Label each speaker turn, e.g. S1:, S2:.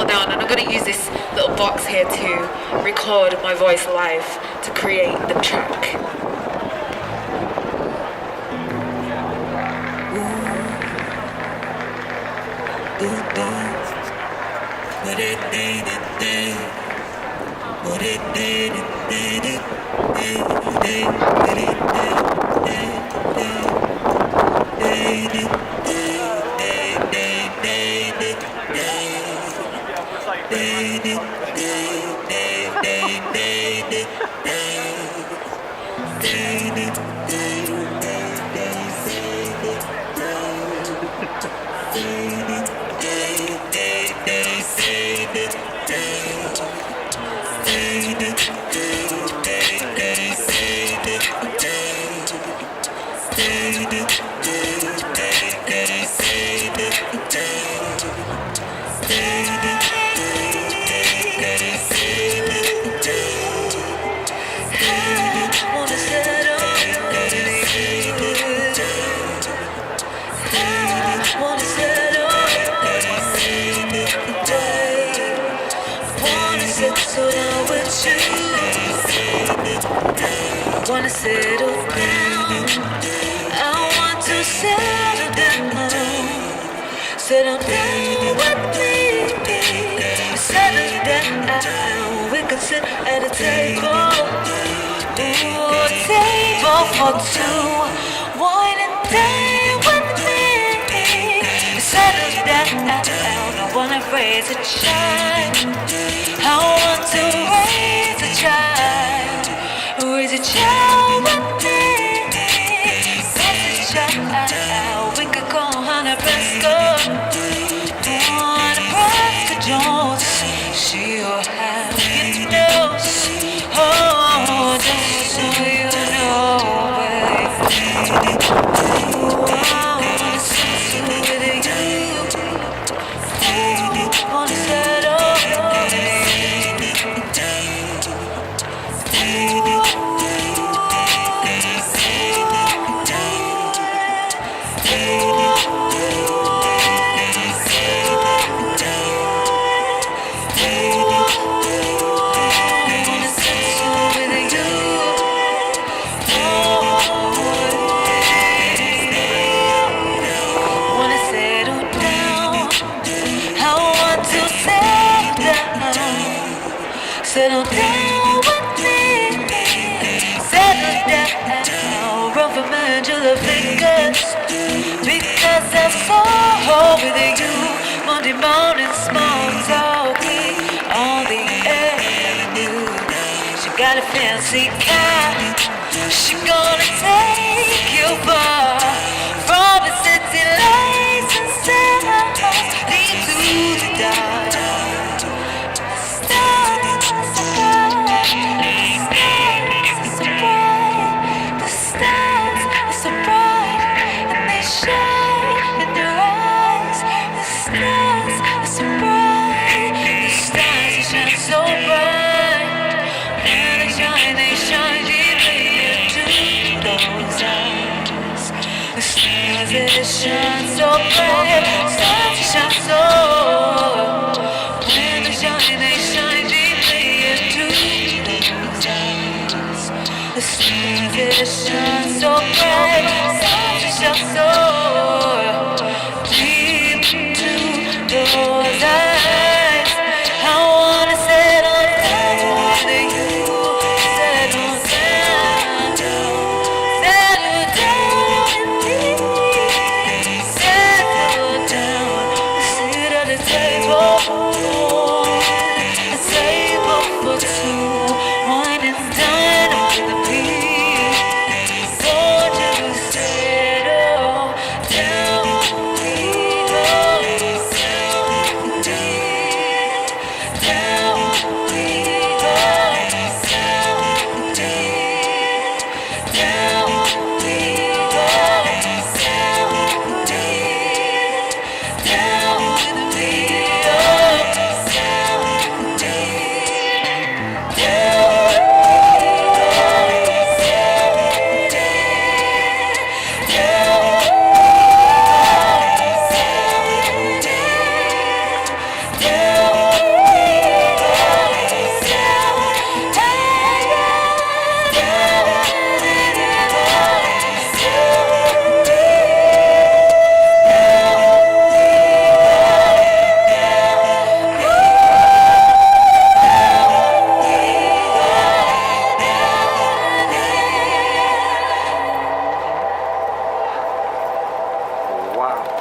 S1: settle down, and I'm gonna use this little box here to record my voice live to create the track. Wanna settle down. I want to settle down. Settle down with me. Settle down. We can sit at a table. Ooh, a table for two. Wine and dine with me. Settle down. I wanna raise a child. I want to raise a child. Raise a child with me. Raise a child. We could go on a Nebraska. On Nebraska Jones. She will have you know. Oh, just so you know, baby. Ooh, I wanna sit with you. Ooh, wanna settle. Settle down with me. Settle down. Run from Angela fingers. Because I'm so with you. Monday morning small talking on the avenue. She got a fancy car. She gonna take you far. From the city lights and sounds lead to the dark. It shines so bright, stars shine so. When they shine deeply into those eyes. The stars it shines so bright, stars shine so deep into those eyes. I wanna settle down with you, settle down, settle down with me.
S2: Wow.